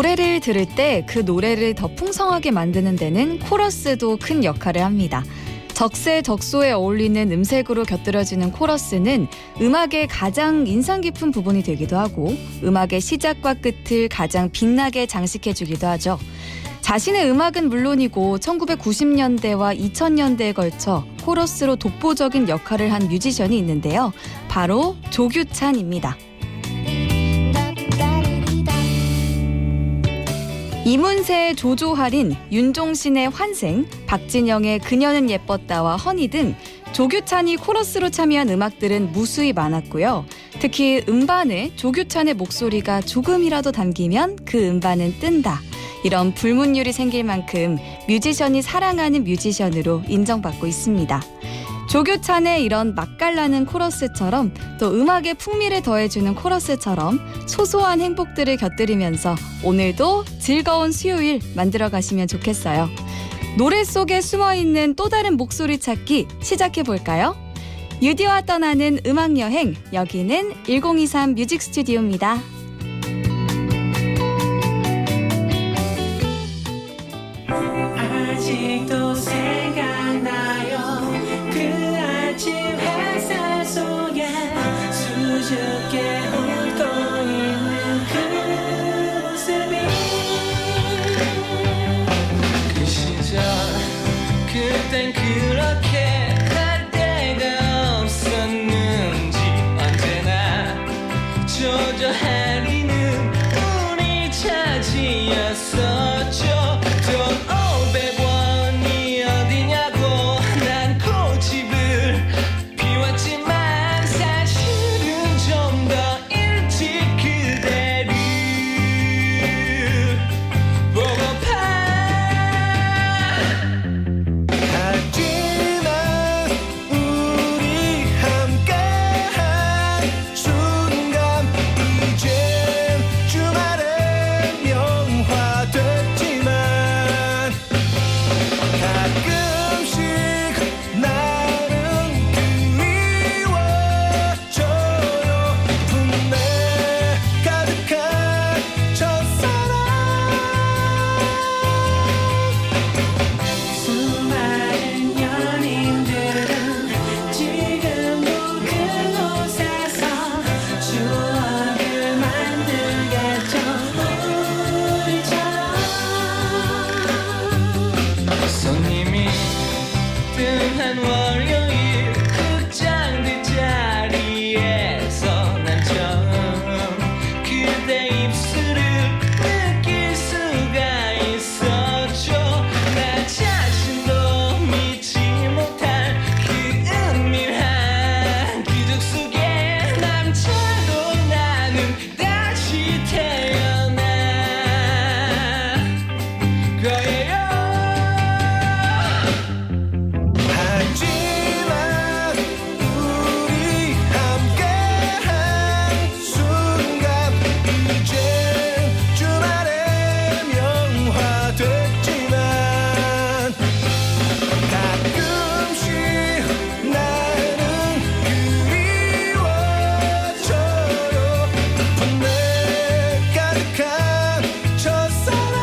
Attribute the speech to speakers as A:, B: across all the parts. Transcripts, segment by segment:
A: 노래를 들을 때 그 노래를 더 풍성하게 만드는 데는 코러스도 큰 역할을 합니다. 적세적소에 어울리는 음색으로 곁들여지는 코러스는 음악의 가장 인상 깊은 부분이 되기도 하고 음악의 시작과 끝을 가장 빛나게 장식해주기도 하죠. 자신의 음악은 물론이고 1990년대와 2000년대에 걸쳐 코러스로 독보적인 역할을 한 뮤지션이 있는데요. 바로 조규찬입니다. 이문세의 조조할인, 윤종신의 환생, 박진영의 그녀는 예뻤다와 허니 등 조규찬이 코러스로 참여한 음악들은 무수히 많았고요. 특히 음반에 조규찬의 목소리가 조금이라도 담기면 그 음반은 뜬다. 이런 불문율이 생길 만큼 뮤지션이 사랑하는 뮤지션으로 인정받고 있습니다. 조규찬의 이런 맛깔나는 코러스처럼 또 음악의 풍미를 더해주는 코러스처럼 소소한 행복들을 곁들이면서 오늘도 즐거운 수요일 만들어 가시면 좋겠어요. 노래 속에 숨어있는 또 다른 목소리 찾기 시작해볼까요? 유디와 떠나는 음악여행, 여기는 1023 뮤직 스튜디오입니다.
B: 아직도 생각나요. 그 아침 햇살 속에 수줍게 웃고 있는 그 모습이 그 시절 그땐 그렇게 할 데가 없었는지 언제나 조조하리는 우리 차지였었죠. 돈 500원이 어디냐고 난 고집을 피웠지만 사실은 좀 더 일찍 그대를 보고파. 하지만 우리 함께한 순간 이젠 주말의 영화 됐지만 가끔씩 나는 그리워져요. 분내 가득한 첫사랑. 수많은 연인들은 지금도 그곳에서 추억을 만들겠죠. 우리처럼 손님이 뜬한 월요일 극장 뒷자리에서 난 처음 그대 입술을 느낄 수가 있었죠. 나 자신도 믿지 못할 그 은밀한 기적 속에 남자로 나는 다시 태어난 거예요. 하지만 우리 함께한 순간 이젠 주말의 영화 됐지만 가끔씩 나는 그리워져요. 분내 가득한 첫사랑.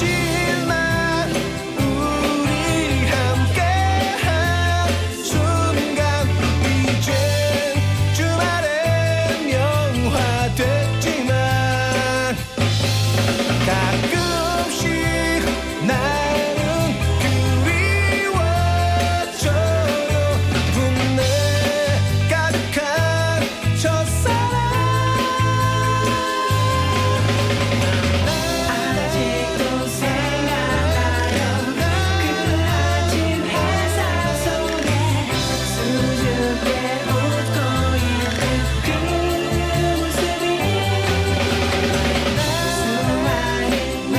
B: 하지만 우리 함께한 순간 이젠 주말의 영화 됐지만 가끔씩 나는 그리워져요. 분내 가득한 첫사랑. 아직도 생각나요. 그 아침 햇살 속에 수줍게 웃고 있는 그 모습이 수많은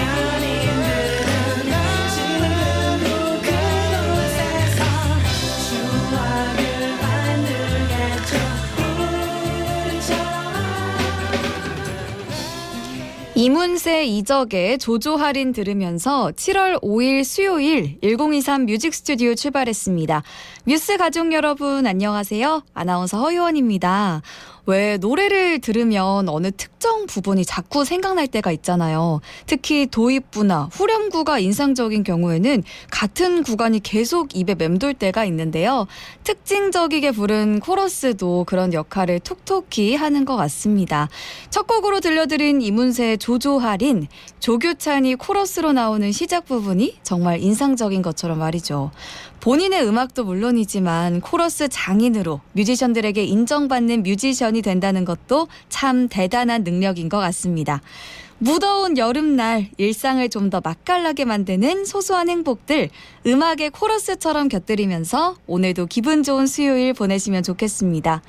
A: 이문세 이적의 조조 할인 들으면서 7월 5일 수요일 1023 뮤직 스튜디오 출발했습니다. 뮤스 가족 여러분 안녕하세요. 아나운서 허유원입니다. 왜 노래를 들으면 어느 특정 부분이 자꾸 생각날 때가 있잖아요. 특히 도입부나 후렴구가 인상적인 경우에는 같은 구간이 계속 입에 맴돌 때가 있는데요. 특징적이게 부른 코러스도 그런 역할을 톡톡히 하는 것 같습니다. 첫 곡으로 들려드린 이문세의 조조 할인, 조규찬이 코러스로 나오는 시작 부분이 정말 인상적인 것처럼 말이죠. 본인의 음악도 물론이지만 코러스 장인으로 뮤지션들에게 인정받는 뮤지션이 된다는 것도 참 대단한 능력인 것 같습니다. 무더운 여름날 일상을 좀 더 맛깔나게 만드는 소소한 행복들 음악의 코러스처럼 곁들이면서 오늘도 기분 좋은 수요일 보내시면 좋겠습니다.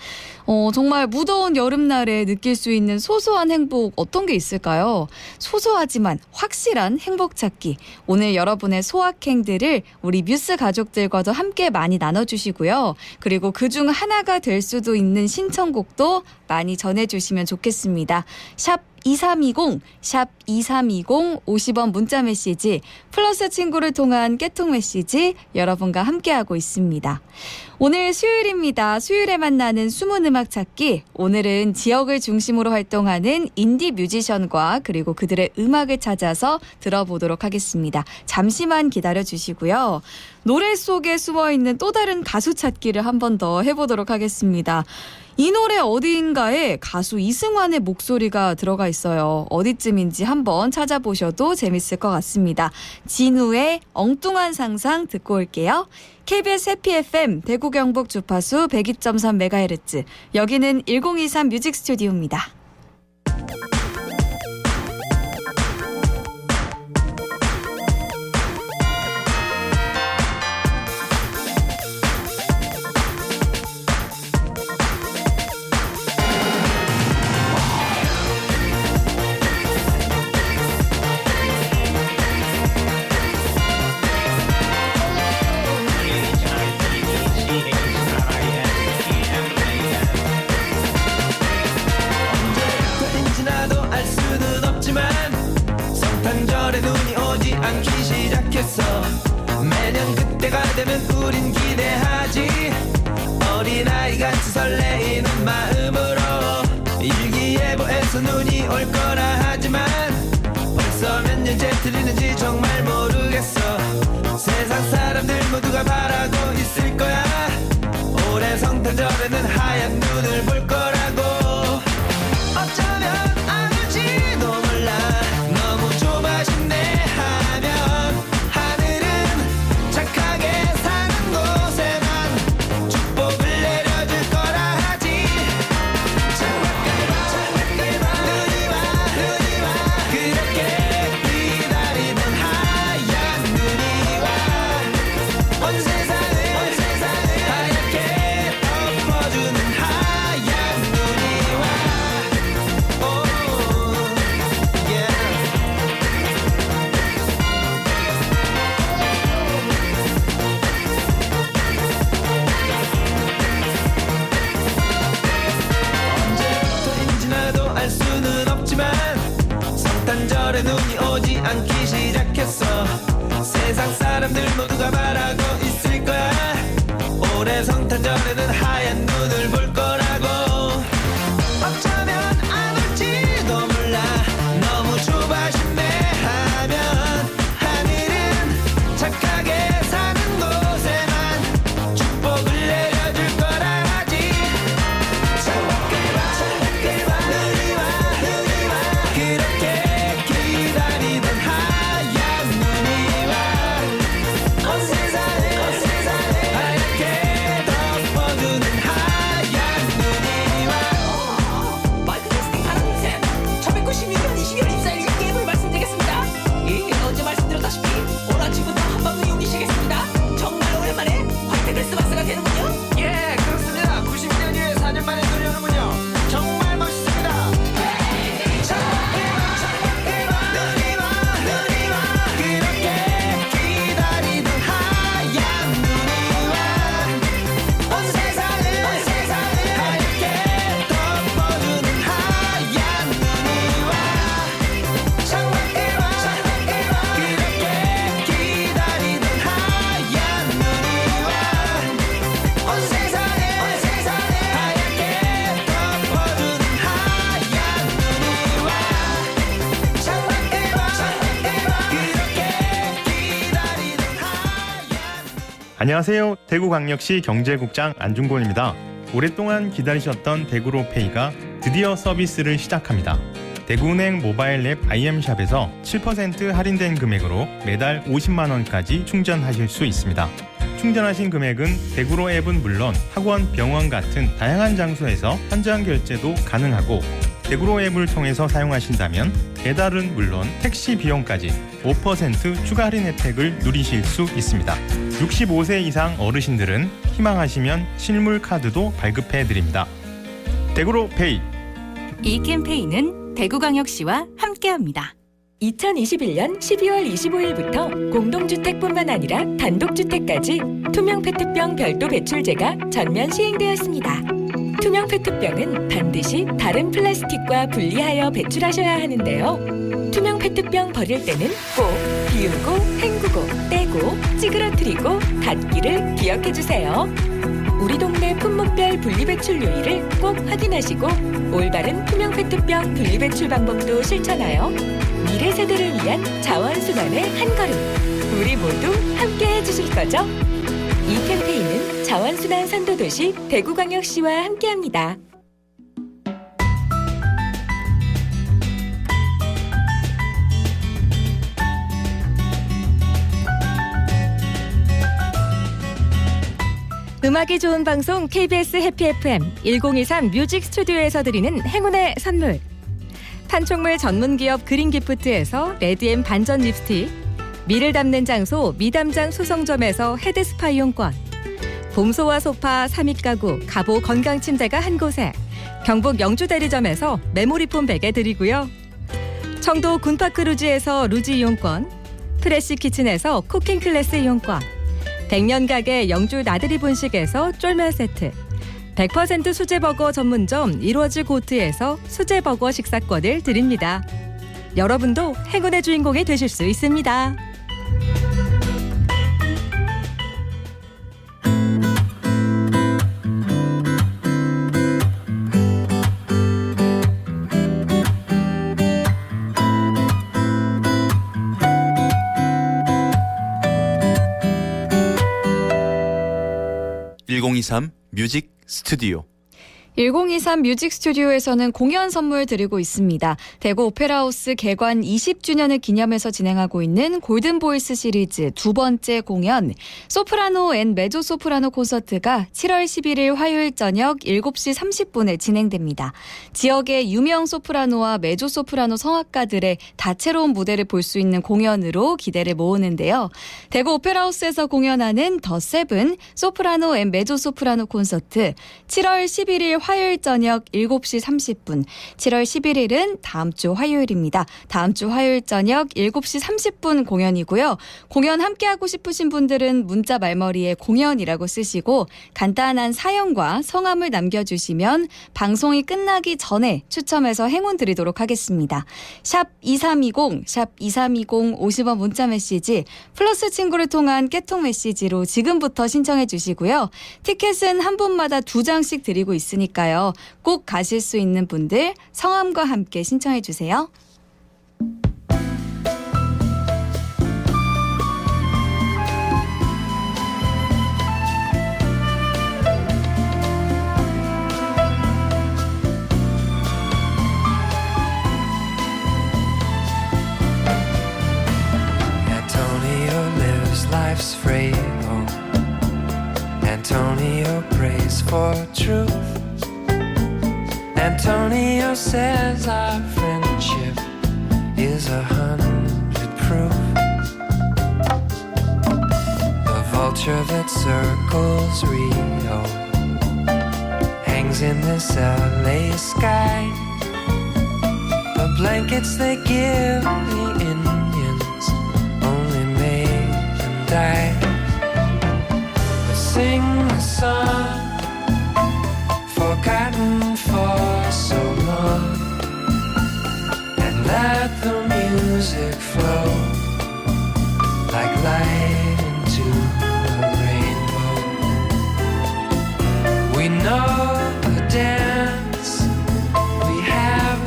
A: 정말 무더운 여름날에 느낄 수 있는 소소한 행복 어떤 게 있을까요? 소소하지만 확실한 행복 찾기. 오늘 여러분의 소확행들을 우리 뮤스 가족들과도 함께 많이 나눠주시고요. 그리고 그중 하나가 될 수도 있는 신청곡도 많이 전해주시면 좋겠습니다. 샵 2320, 샵 2320 50원 문자 메시지, 플러스 친구를 통한 깨톡 메시지 여러분과 함께하고 있습니다. 오늘 수요일입니다. 수요일에 만나는 숨은 음악 찾기. 오늘은 지역을 중심으로 활동하는 인디 뮤지션과 그리고 그들의 음악을 찾아서 들어보도록 하겠습니다. 잠시만 기다려주시고요. 노래 속에 숨어있는 또 다른 가수 찾기를 한 번 더 해보도록 하겠습니다. 이 노래 어디인가에 가수 이승환의 목소리가 들어가 있어요. 어디쯤인지 한번 찾아보셔도 재밌을 것 같습니다. 진우의 엉뚱한 상상 듣고 올게요. KBS 해피 FM 대구 경북 주파수 102.3MHz 여기는 1023 뮤직 스튜디오입니다.
B: 성탄절에 눈이 오지 않기 시작했어. 매년 그때가 되면 우린 기대하지. 어린아이같이 설레이는 마음으로 일기예보에서 눈이 올 거라 하지만 벌써 몇 년째 틀리는지 정말 모르겠어. 세상 사람들 모두가 바라고 있을 거야. 올해 성탄절에는 하얀 눈을 볼 거라고. 어쩌면 안 올지도 몰라. 너무 좁아진네 하면 하늘은 착하게 사는 곳에만 축복을 내려줄 거라 하지. 창밖을 봐 눈이 와 그렇게 기다리던 하얀 눈이 와. 온 세상을 하얗게 덮어주는 하얀 눈이 와. 언제부터인지 나도 알 수는 없지만 성탄절에 눈이 오지 않기 시작했어. 세상 사람들 모두가 바라고 있을 거야. 올해 성탄절에는 하얀 눈을 볼 거라고. 어쩌면 안 올지도 몰라. 너무 좁아진네 하면 하늘은 착하게 사는 곳에만 축복을 내려줄 거라 하지. 창밖을 봐 눈이 와 그렇게 기다리던 하얀 눈이 와. 온 세상을 하얗게 덮어주는 하얀 눈이
C: 안녕하세요. 대구광역시 경제국장 안중곤입니다. 오랫동안 기다리셨던 대구로페이가 드디어 서비스를 시작합니다. 대구은행 모바일 앱 IM샵에서 7% 할인된 금액으로 매달 50만 원까지 충전하실 수 있습니다. 충전하신 금액은 대구로 앱은 물론 학원, 병원 같은 다양한 장소에서 현장 결제도 가능하고 대구로 앱을 통해서 사용하신다면 배달은 물론 택시 비용까지 5% 추가 할인 혜택을 누리실 수 있습니다. 65세 이상 어르신들은 희망하시면 실물 카드도 발급해드립니다. 대구로페이.
D: 이 캠페인은 대구광역시와 함께합니다.
E: 2021년 12월 25일부터 공동주택뿐만 아니라 단독주택까지 투명 페트병 별도 배출제가 전면 시행되었습니다. 투명 페트병은 반드시 다른 플라스틱과 분리하여 배출하셔야 하는데요. 투명 페트병 버릴 때는 꼭 비우고, 헹구고, 떼고, 찌그러뜨리고, 닫기를 기억해주세요. 우리 동네 품목별 분리배출 요일을 꼭 확인하시고 올바른 투명 페트병 분리배출 방법도 실천하여 미래 세대를 위한 자원순환의 한 걸음 우리 모두 함께 해주실 거죠? 이 캠페인은 자원순환 선도도시 대구광역시와 함께합니다. 음악이 좋은 방송 KBS 해피 FM 1023 뮤직 스튜디오에서 드리는 행운의 선물. 판촉물 전문기업 그린기프트에서 레드엠 반전 립스틱, 미를 담는 장소 미담장 소성점에서 헤드스파 이용권, 봄소와 소파 3위 가구 가보 건강침대가 한 곳에 경북 영주대리점에서 메모리폼 베개 드리고요. 청도 군파크루지에서 루지 이용권, 프레시 키친에서 쿠킹 클래스 이용권, 100년 가게 영주 나들이 분식에서 쫄면 세트, 100% 수제버거 전문점 이루어지 고트에서 수제버거 식사권을 드립니다. 여러분도 행운의 주인공이 되실 수 있습니다.
F: (1023) 뮤직 스튜디오.
A: 1023 뮤직 스튜디오에서는 공연 선물 드리고 있습니다. 대구 오페라하우스 개관 20주년을 기념해서 진행하고 있는 골든보이스 시리즈 두 번째 공연 소프라노 앤 메조소프라노 콘서트가 7월 11일 화요일 저녁 7시 30분에 진행됩니다. 지역의 유명 소프라노와 메조소프라노 성악가들의 다채로운 무대를 볼 수 있는 공연으로 기대를 모으는데요. 대구 오페라하우스에서 공연하는 더 세븐 소프라노 앤 메조소프라노 콘서트 7월 11일 화요일 저녁 7시 30분, 7월 11일은 다음 주 화요일입니다. 다음 주 화요일 저녁 7시 30분 공연이고요. 공연 함께하고 싶으신 분들은 문자 말머리에 공연이라고 쓰시고 간단한 사연과 성함을 남겨주시면 방송이 끝나기 전에 추첨해서 행운 드리도록 하겠습니다. 샵 2320, 샵 2320 50원 문자 메시지, 플러스 친구를 통한 깨톡 메시지로 지금부터 신청해 주시고요. 티켓은 한 분마다 2장씩 드리고 있으니까 꼭 가실 수 있는 분들 성함과 함께 신청해 주세요.
B: Antonio lives life's free. Antonio prays for truth. Antonio says our friendship is 100 proof. The vulture that circles Rio hangs in this LA sky. The blankets they give the Indians only made them die. But sing the song forgotten for so long, and let the music flow like light into the rainbow. We know the dance,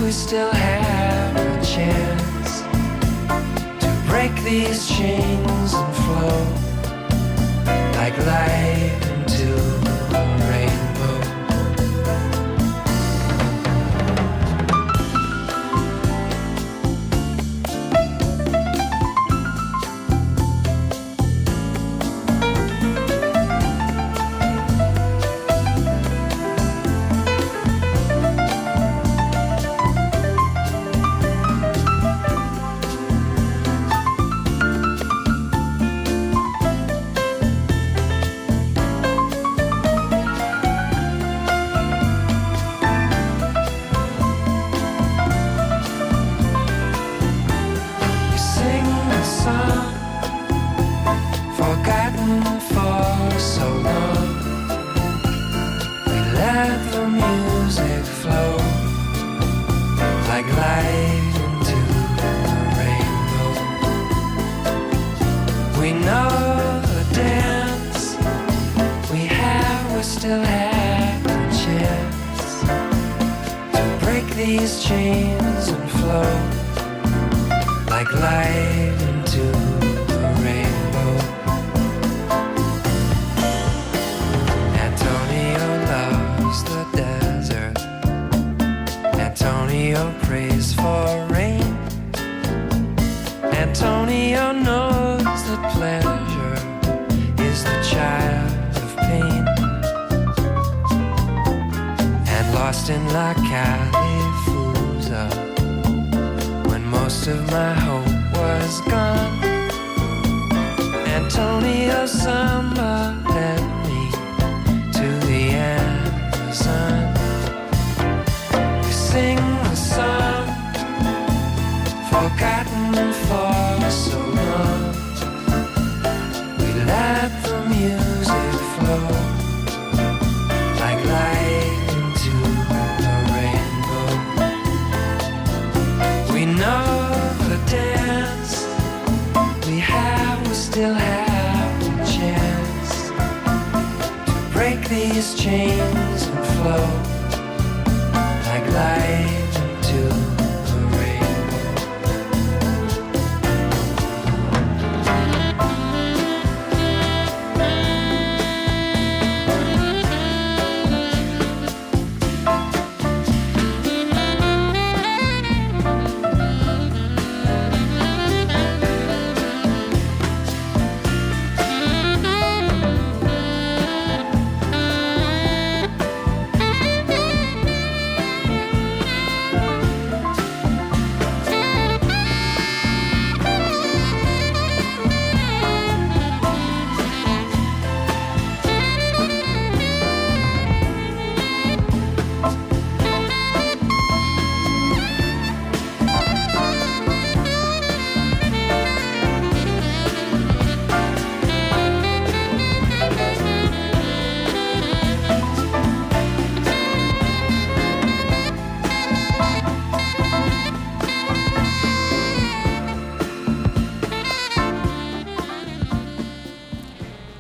B: we still have a chance to break these chains and flow like light into a rainbow. We sing a song forgotten for so long. We let the music flow like light into a rainbow. We know the dance we still have a chance to break these chains and flow like light into a rainbow. Antonio loves the desert. Antonio prays for rain. Antonio knows that pleasure is the child of pain. And lost in La Califusa, when most of my hope was gone, Antonio Samba led me to the Amazon. We sing the song forgotten for so long. We let the music flow like light into a rainbow. We know the dance we still have a chance to break these chains and flow like light into a rainbow.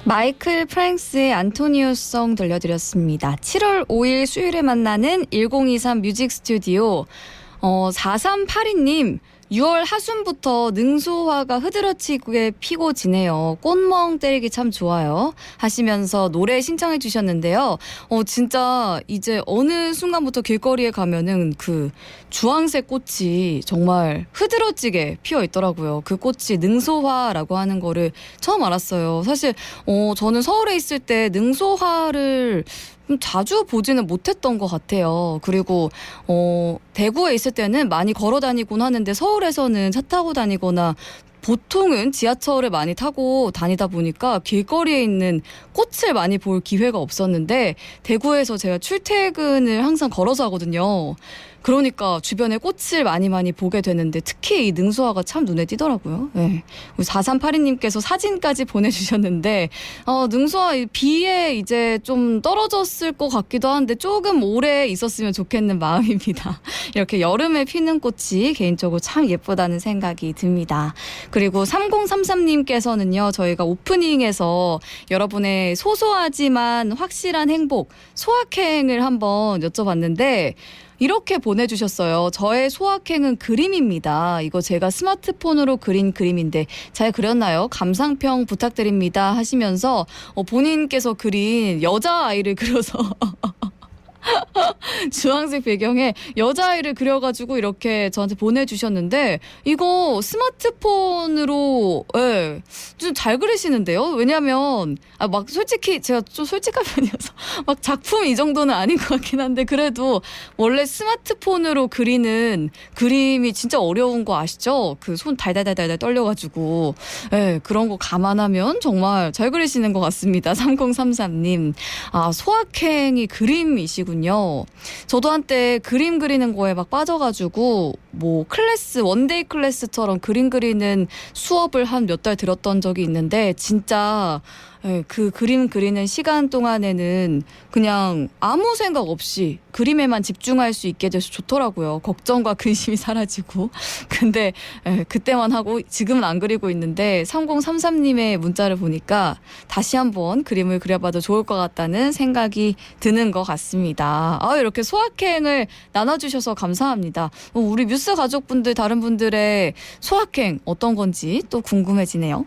A: 마이클 프랭스의 안토니오송 들려드렸습니다. 7월 5일 수요일에 만나는 1023 뮤직 스튜디오. 4382님, 6월 하순부터 능소화가 흐드러지게 피고 지네요. 꽃멍 때리기 참 좋아요. 하시면서 노래 신청해 주셨는데요. 진짜 이제 어느 순간부터 길거리에 가면은 그 주황색 꽃이 정말 흐드러지게 피어 있더라고요. 그 꽃이 능소화라고 하는 거를 처음 알았어요. 사실 저는 서울에 있을 때 능소화를 자주 보지는 못했던 것 같아요. 그리고 대구에 있을 때는 많이 걸어 다니곤 하는데 서울에서는 차 타고 다니거나 보통은 지하철을 많이 타고 다니다 보니까 길거리에 있는 꽃을 많이 볼 기회가 없었는데 대구에서 제가 출퇴근을 항상 걸어서 하거든요. 그러니까 주변에 꽃을 많이 보게 되는데 특히 이 능소화가 참 눈에 띄더라고요. 네. 4382님께서 사진까지 보내주셨는데 능소화 비에 이제 좀 떨어졌을 것 같기도 한데 조금 오래 있었으면 좋겠는 마음입니다. 이렇게 여름에 피는 꽃이 개인적으로 참 예쁘다는 생각이 듭니다. 그리고 3033님께서는요. 저희가 오프닝에서 여러분의 소소하지만 확실한 행복, 소확행을 한번 여쭤봤는데 이렇게 보내주셨어요. 저의 소확행은 그림입니다. 이거 제가 스마트폰으로 그린 그림인데 잘 그렸나요? 감상평 부탁드립니다 하시면서 본인께서 그린 여자아이를 그려서 주황색 배경에 여자아이를 그려가지고 이렇게 저한테 보내주셨는데 이거 스마트폰으로 좀 잘 그리시는데요. 왜냐하면 막 솔직히 제가 좀 솔직한 편이어서 막 작품 이 정도는 아닌 것 같긴 한데 그래도 원래 스마트폰으로 그리는 그림이 진짜 어려운 거 아시죠? 그 손 달달달달 떨려가지고 그런 거 감안하면 정말 잘 그리시는 것 같습니다. 3033님 소확행이 그림이시군요. 저도 한때 그림 그리는 거에 막 빠져가지고 뭐 클래스 원데이 클래스처럼 그림 그리는 수업을 한 몇 달 들었던 적이 있는데 진짜 그 그림 그리는 시간 동안에는 그냥 아무 생각 없이 그림에만 집중할 수 있게 돼서 좋더라고요. 걱정과 근심이 사라지고. 근데 그때만 하고 지금은 안 그리고 있는데 3033님의 문자를 보니까 다시 한번 그림을 그려봐도 좋을 것 같다는 생각이 드는 것 같습니다. 이렇게 소확행을 나눠주셔서 감사합니다. 우리 뮤스 가족분들 다른 분들의 소확행 어떤 건지 또 궁금해지네요.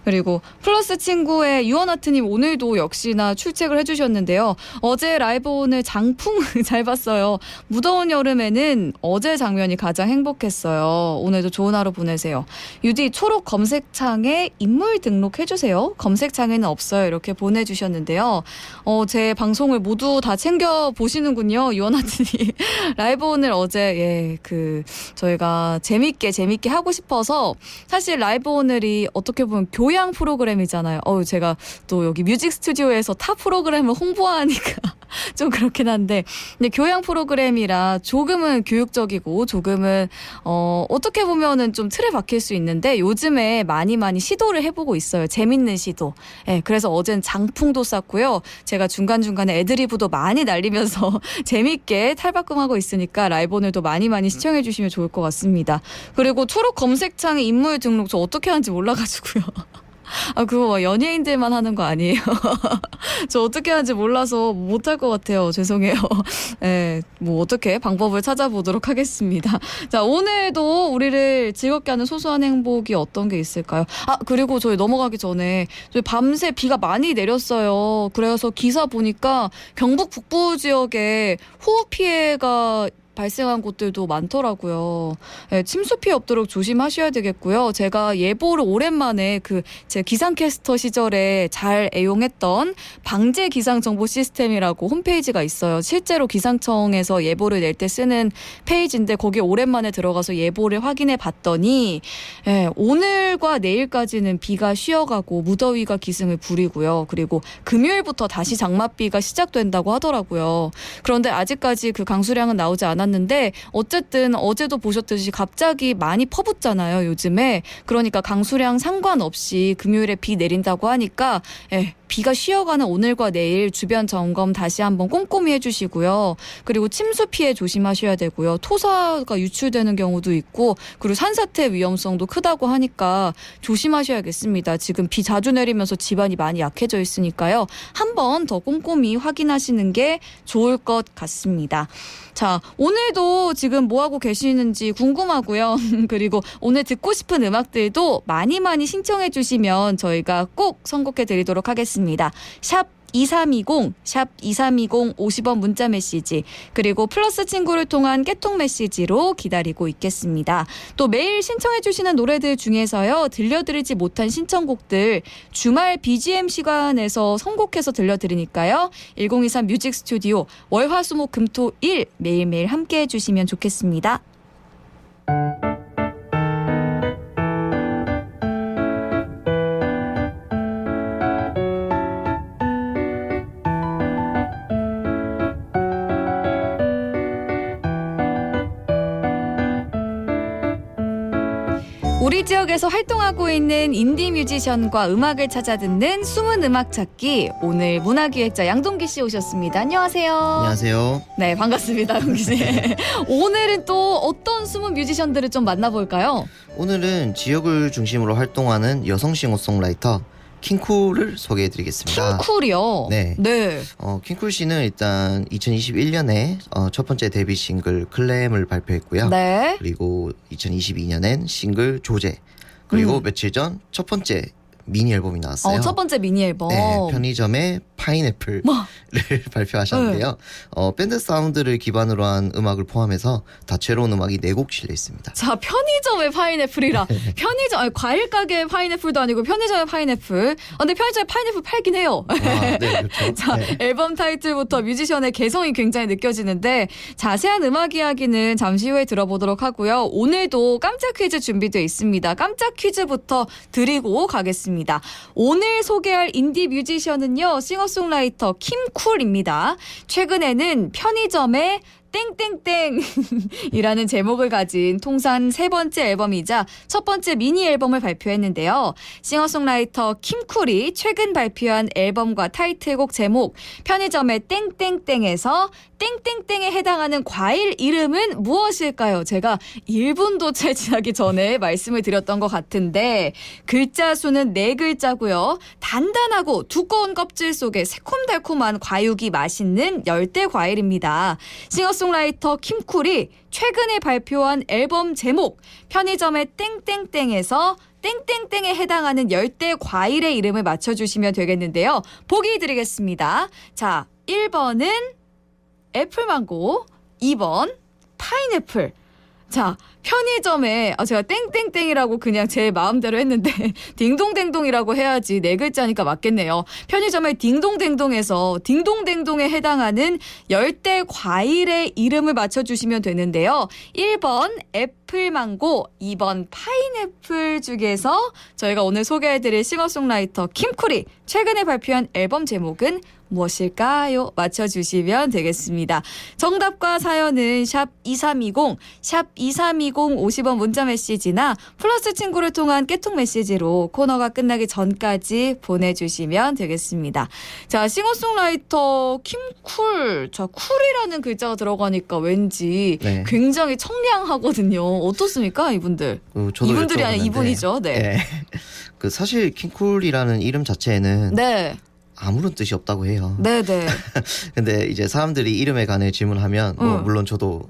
A: 그리고 플러스 친구의 유원아트님 오늘도 역시나 출첵을 해주셨는데요. 어제 라이브 오늘 장풍 잘 봤어요. 무더운 여름에는 어제 장면이 가장 행복했어요. 오늘도 좋은 하루 보내세요. 유디 초록 검색창에 인물 등록해주세요. 검색창에는 없어요. 이렇게 보내주셨는데요. 제 방송을 모두 다 챙겨 보시는군요. 유원아트님. 라이브 오늘 어제 저희가 재밌게 하고 싶어서 사실 라이브 오늘이 어떻게 보면 교양 프로그램이잖아요. 제가 또 여기 뮤직 스튜디오에서 타 프로그램을 홍보하니까 좀 그렇긴 한데 근데 교양 프로그램이라 조금은 교육적이고 조금은 어떻게 보면은 좀 틀에 박힐 수 있는데 요즘에 많이 시도를 해보고 있어요. 재밌는 시도. 그래서 어젠 장풍도 쐈고요. 제가 중간중간에 애드리브도 많이 날리면서 재밌게 탈바꿈하고 있으니까 라이브 오늘도 많이 시청해 주시면 좋을 것 같습니다. 그리고 초록 검색창에 인물 등록 저 어떻게 하는지 몰라가지고요. 그거 연예인들만 하는 거 아니에요? 저 어떻게 하는지 몰라서 못할 것 같아요. 죄송해요. 뭐 어떻게 방법을 찾아보도록 하겠습니다. 자, 오늘도 우리를 즐겁게 하는 소소한 행복이 어떤 게 있을까요? 그리고 저희 넘어가기 전에 저희 밤새 비가 많이 내렸어요. 그래서 기사 보니까 경북 북부 지역에 호우 피해가 발생한 곳들도 많더라고요. 침수 피해 없도록 조심하셔야 되겠고요. 제가 예보를 오랜만에 제 기상캐스터 시절에 잘 애용했던 방재 기상 정보 시스템이라고 홈페이지가 있어요. 실제로 기상청에서 예보를 낼 때 쓰는 페이지인데 거기에 오랜만에 들어가서 예보를 확인해 봤더니 오늘과 내일까지는 비가 쉬어가고 무더위가 기승을 부리고요. 그리고 금요일부터 다시 장맛비가 시작된다고 하더라고요. 그런데 아직까지 그 강수량은 나오지 않았는데 어쨌든 어제도 보셨듯이 갑자기 많이 퍼붓잖아요. 요즘에. 그러니까 강수량 상관없이 금요일에 비 내린다고 하니까 비가 쉬어가는 오늘과 내일 주변 점검 다시 한번 꼼꼼히 해주시고요. 그리고 침수 피해 조심하셔야 되고요. 토사가 유출되는 경우도 있고 그리고 산사태 위험성도 크다고 하니까 조심하셔야겠습니다. 지금 비 자주 내리면서 집안이 많이 약해져 있으니까요. 한 번 더 꼼꼼히 확인하시는 게 좋을 것 같습니다. 자, 오늘도 지금 뭐하고 계시는지 궁금하고요. 그리고 오늘 듣고 싶은 음악들도 많이 신청해 주시면 저희가 꼭 선곡해 드리도록 하겠습니다. 샵 2320, 샵 2320 50원 문자 메시지 그리고 플러스 친구를 통한 깨톡 메시지로 기다리고 있겠습니다. 또 매일 신청해 주시는 노래들 중에서요. 들려드리지 못한 신청곡들 주말 BGM 시간에서 선곡해서 들려드리니까요. 1023 뮤직 스튜디오 월화수목금토일 매일매일 함께해 주시면 좋겠습니다. 우리 지역에서 활동하고 있는 인디 뮤지션과 음악을 찾아 듣는 숨은 음악 찾기. 오늘 문화기획자 양동기 씨 오셨습니다. 안녕하세요.
G: 안녕하세요.
A: 네, 반갑습니다, 동기 씨. 오늘은 또 어떤 숨은 뮤지션들을 좀 만나볼까요?
G: 오늘은 지역을 중심으로 활동하는 여성 싱어송라이터 킹쿨을 소개해드리겠습니다.
A: 킹쿨이요?
G: 네.
A: 네.
G: 킹쿨 씨는 일단 2021년에 첫 번째 데뷔 싱글 클램을 발표했고요.
A: 네.
G: 그리고 2022년엔 싱글 조제, 그리고 며칠 전 첫 번째 미니 앨범이 나왔어요.
A: 첫 번째 미니 앨범.
G: 네, 편의점의 파인애플을 발표하셨는데요. 밴드 사운드를 기반으로 한 음악을 포함해서 다채로운 음악이 4곡 실려 있습니다.
A: 자, 편의점의 파인애플이라. 편의점, 아니, 과일 가게 파인애플도 아니고 편의점의 파인애플. 근데 편의점에 파인애플 팔긴 해요.
G: 아, 네, 그렇죠.
A: 자,
G: 네.
A: 앨범 타이틀부터 뮤지션의 개성이 굉장히 느껴지는데 자세한 음악 이야기는 잠시 후에 들어보도록 하고요. 오늘도 깜짝 퀴즈 준비되어 있습니다. 깜짝 퀴즈부터 드리고 가겠습니다. 오늘 소개할 인디 뮤지션은요, 싱어송라이터 킴쿨입니다. 최근에는 편의점에 땡땡땡이라는 제목을 가진 통산 3번째 앨범이자 첫 번째 미니 앨범을 발표했는데요. 싱어송라이터 킴쿨이 최근 발표한 앨범과 타이틀곡 제목 편의점의 땡땡땡에서 땡땡땡에 해당하는 과일 이름은 무엇일까요? 제가 1분도 채 지나기 전에 말씀을 드렸던 것 같은데 글자 수는 4글자고요. 단단하고 두꺼운 껍질 속에 새콤달콤한 과육이 맛있는 열대 과일입니다. 싱어송라이터 킴쿨이 최근에 발표한 앨범 제목 편의점의 땡땡땡에서 땡땡땡에 해당하는 열대 과일의 이름을 맞춰주시면 되겠는데요. 보기 드리겠습니다. 자, 1번은 애플망고, 2번 파인애플. 자, 편의점에 제가 땡땡땡이라고 그냥 제 마음대로 했는데 딩동댕동이라고 해야지 4글자니까 맞겠네요. 편의점의 딩동댕동에서 딩동댕동에 해당하는 열대 과일의 이름을 맞춰주시면 되는데요. 1번 애플망고, 2번 파인애플 중에서 저희가 오늘 소개해드릴 싱어송라이터 킴쿨이 최근에 발표한 앨범 제목은 무엇일까요? 맞춰주시면 되겠습니다. 정답과 사연은 샵 2320, 샵 2320 50원 문자 메시지나 플러스 친구를 통한 깨톡 메시지로 코너가 끝나기 전까지 보내주시면 되겠습니다. 자, 싱어송라이터 킴쿨. 자, 쿨이라는 글자가 들어가니까 왠지
G: 네.
A: 굉장히 청량하거든요. 어떻습니까, 이분들?
G: 저도
A: 이분들이 아니라
G: 여쭤봤는데,
A: 이분이죠. 네.
G: 그 사실 킹쿨이라는 이름 자체에는
A: 네.
G: 아무런 뜻이 없다고 해요.
A: 네네.
G: 근데 이제 사람들이 이름에 관해 질문하면 물론 저도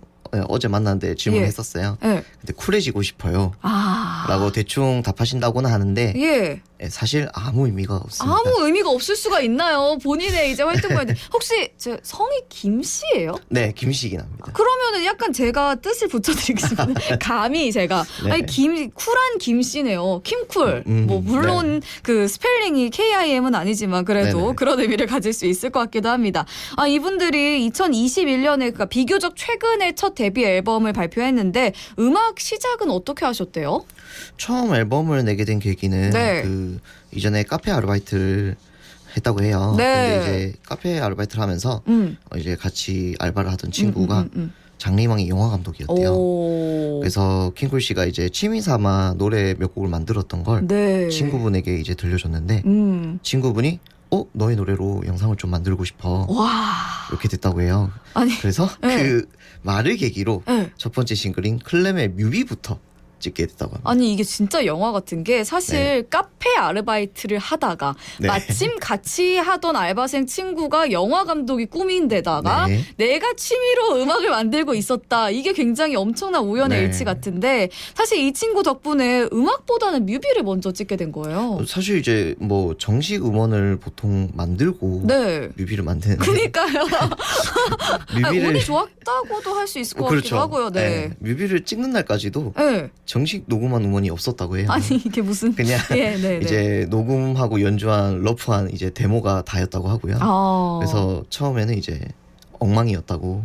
G: 어제 만났는데 질문했었어요.
A: 네.
G: 근데 쿨해지고 싶어요.
A: 아.
G: 라고 대충 답하신다고는 하는데
A: 예.
G: 사실 아무 의미가 없습니다.
A: 아무 의미가 없을 수가 있나요? 본인의 이제 활동을 혹시 제 성이 김씨예요?
G: 네, 김씨긴 합니다.
A: 그러면은 약간 제가 뜻을 붙여드리겠습니다. 감히 제가
G: 네.
A: 아니 쿨한 김씨네요. 킴쿨. 뭐 물론 그 스펠링이 KIM은 아니지만 그래도
G: 네네.
A: 그런 의미를 가질 수 있을 것 같기도 합니다. 아, 이분들이 2021년에 그러니까 비교적 최근에 첫 데뷔 앨범을 발표했는데 음악 시작은 어떻게 하셨대요?
G: 처음 앨범을 내게 된 계기는
A: 네.
G: 그 이전에 카페 아르바이트를 했다고 해요.
A: 네.
G: 근데 이제 카페 아르바이트를 하면서 이제 같이 알바를 하던 친구가
A: 음.
G: 장래희망의 영화 감독이었대요.
A: 오.
G: 그래서 킹쿨 씨가 이제 취미 삼아 노래 몇 곡을 만들었던 걸
A: 네.
G: 친구분에게 이제 들려줬는데 친구분이 너의 노래로 영상을 좀 만들고 싶어.
A: 와.
G: 이렇게 됐다고 해요.
A: 아니.
G: 그래서
A: 네.
G: 그 말을 계기로
A: 네.
G: 첫 번째 싱글인 클램의 뮤비부터 찍게 됐다고 합니다.
A: 아니 이게 진짜 영화 같은 게 사실
G: 네.
A: 카페 아르바이트를 하다가
G: 네.
A: 마침 같이 하던 알바생 친구가 영화 감독이 꿈인데다가
G: 네.
A: 내가 취미로 음악을 만들고 있었다. 이게 굉장히 엄청난 우연의
G: 네.
A: 일치 같은데 사실 이 친구 덕분에 음악보다는 뮤비를 먼저 찍게 된 거예요.
G: 사실 이제 뭐 정식 음원을 보통 만들고
A: 네.
G: 뮤비를 만드는
A: 그러니까요.
G: 뮤비를
A: 운이 좋았다고도 할 수 있을 것
G: 그렇죠.
A: 같기도 하고요. 네.
G: 뮤비를 찍는 날까지도
A: 네.
G: 정식 녹음한 음원이 없었다고 해요.
A: 아니 이게 무슨
G: 그냥
A: 네, 네, 네.
G: 이제 녹음하고 연주한 러프한 이제 데모가 다였다고 하고요. 그래서 처음에는 이제 엉망이었다고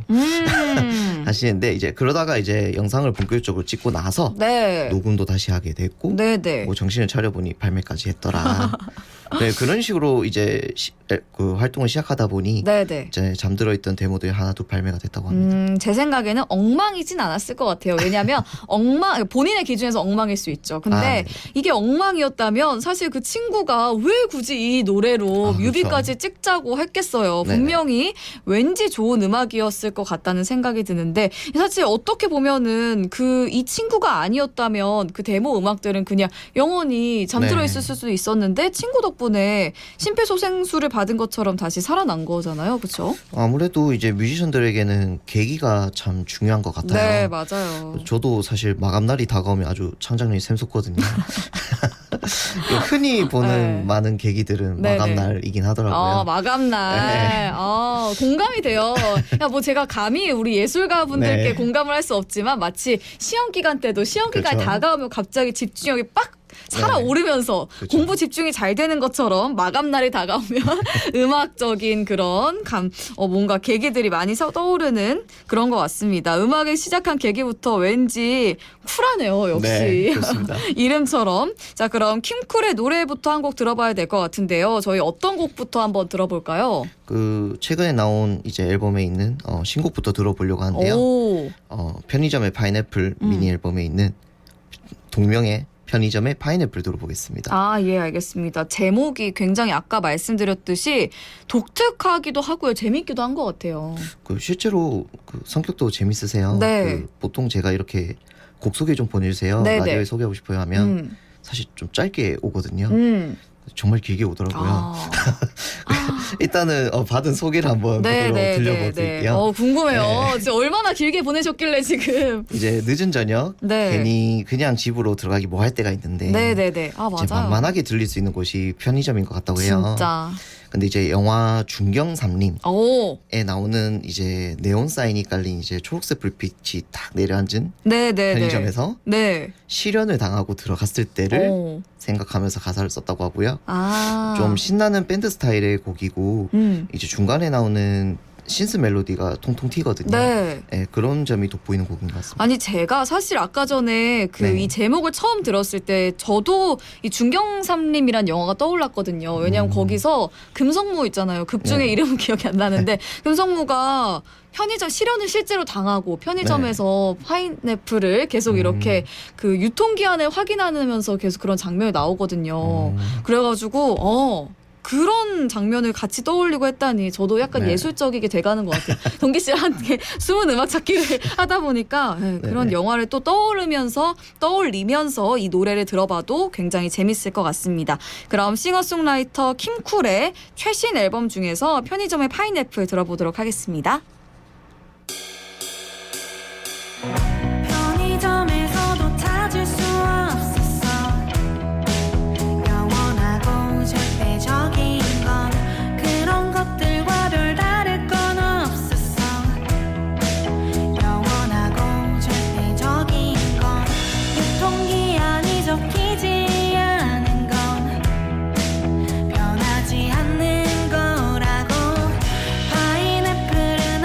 G: 하시는데 이제 그러다가 이제 영상을 본격적으로 찍고 나서
A: 네.
G: 녹음도 다시 하게 됐고
A: 네네.
G: 뭐 정신을 차려보니 발매까지 했더라. 네, 그런 식으로 이제 그 활동을 시작하다 보니
A: 네네.
G: 이제 잠들어 있던 데모들이 하나둘 발매가 됐다고 합니다.
A: 제 생각에는 엉망이진 않았을 것 같아요. 왜냐하면 본인의 기준에서 엉망일 수 있죠. 근데
G: 네.
A: 이게 엉망이었다면 사실 그 친구가 왜 굳이 이 노래로
G: 그렇죠.
A: 뮤비까지 찍자고 했겠어요.
G: 네네.
A: 분명히 왠지 좋은 음악이었을 것 같다는 생각이 드는데 사실 어떻게 보면은 이 친구가 아니었다면 그 데모 음악들은 그냥 영원히 잠들어
G: 네.
A: 있을 수도 있었는데 친구 덕분에 심폐소생술을 받은 것처럼 다시 살아난 거잖아요. 그렇죠?
G: 아무래도 이제 뮤지션들에게는 계기가 참 중요한 것 같아요.
A: 네, 맞아요.
G: 저도 사실 마감날이 다가오면 아주 창작력이 샘솟거든요. 흔히 보는
A: 네.
G: 많은 계기들은
A: 네네.
G: 마감날이긴 하더라고요.
A: 마감날.
G: 네.
A: 공감이 돼요. 뭐 제가 감히 우리 예술가분들께
G: 네.
A: 공감을 할 수 없지만 마치 시험 기간 때도 시험 기간이
G: 그렇죠.
A: 다가오면 갑자기 집중력이 빡 살아오르면서
G: 그렇죠.
A: 공부 집중이 잘 되는 것처럼 마감날이 다가오면 음악적인 그런 뭔가 계기들이 많이 떠오르는 그런 것 같습니다. 음악을 시작한 계기부터 왠지 쿨하네요. 역시.
G: 네, 그렇습니다.
A: 이름처럼. 자, 그럼 킴쿨의 노래부터 한 곡 들어봐야 될 것 같은데요. 저희 어떤 곡부터 한번 들어볼까요?
G: 최근에 나온 이제 앨범에 있는 신곡부터 들어보려고 하는데요.
A: 오.
G: 편의점의 파인애플 미니 앨범에 있는 동명의 편의점의 파인애플 들어보겠습니다.
A: 예, 알겠습니다. 제목이 굉장히 아까 말씀드렸듯이 독특하기도 하고요. 재밌기도 한 것 같아요.
G: 실제로 성격도 재밌으세요.
A: 네.
G: 보통 제가 이렇게 곡 소개 좀 보내주세요.
A: 네네.
G: 라디오에 소개하고 싶어요 하면
A: 음.
G: 사실 좀 짧게 오거든요.
A: 음.
G: 정말 길게 오더라고요.
A: 아.
G: 일단은 받은 소개를 한번 그대로 들려드릴게요.
A: 궁금해요.
G: 네.
A: 지금 얼마나 길게 보내셨길래 지금.
G: 이제 늦은 저녁
A: 네.
G: 괜히 그냥 집으로 들어가기 뭐 할 때가 있는데
A: 네네네. 아,
G: 이제
A: 맞아요.
G: 만만하게 들릴 수 있는 곳이 편의점인 것 같다고 해요.
A: 진짜.
G: 근데 이제 영화 중경삼림에
A: 오.
G: 나오는 이제 네온 사인이 깔린 이제 초록색 불빛이 딱 내려앉은
A: 네네네.
G: 편의점에서
A: 네.
G: 실연을 당하고 들어갔을 때를
A: 오.
G: 생각하면서 가사를 썼다고 하고요.
A: 아.
G: 좀 신나는 밴드 스타일의 곡이고 이제 중간에 나오는 신스 멜로디가 통통 튀거든요.
A: 네.
G: 네, 그런 점이 돋보이는 곡인 것 같습니다.
A: 아니 제가 사실 아까 전에
G: 네.
A: 이 제목을 처음 들었을 때 저도 이 중경삼림이란 영화가 떠올랐거든요. 왜냐하면 거기서 금성무 있잖아요. 극 중에
G: 네.
A: 이름은 기억이 안 나는데 금성무가 편의점 실현을 실제로 당하고 편의점에서 파인애플을 계속 이렇게 그 유통기한을 확인하면서 계속 그런 장면이 나오거든요. 그래가지고 그런 장면을 같이 떠올리고 했다니 저도 약간
G: 네.
A: 예술적이게 돼가는 것 같아요. 동기 씨랑 함께 숨은 음악 찾기를 하다 보니까 그런
G: 네네.
A: 영화를 또 떠올리면서 이 노래를 들어봐도 굉장히 재밌을 것 같습니다. 그럼 싱어송라이터 킴쿨의 최신 앨범 중에서 편의점의 파인애플 들어보도록 하겠습니다.
H: 편의점에서도 찾을 수 없었어. 영원하고 절대적인 건 그런 것들과 별다를 건 없었어. 영원하고 절대적인 건 유통기한이 적히지 않은 건 변하지 않는 거라고. 파인애플은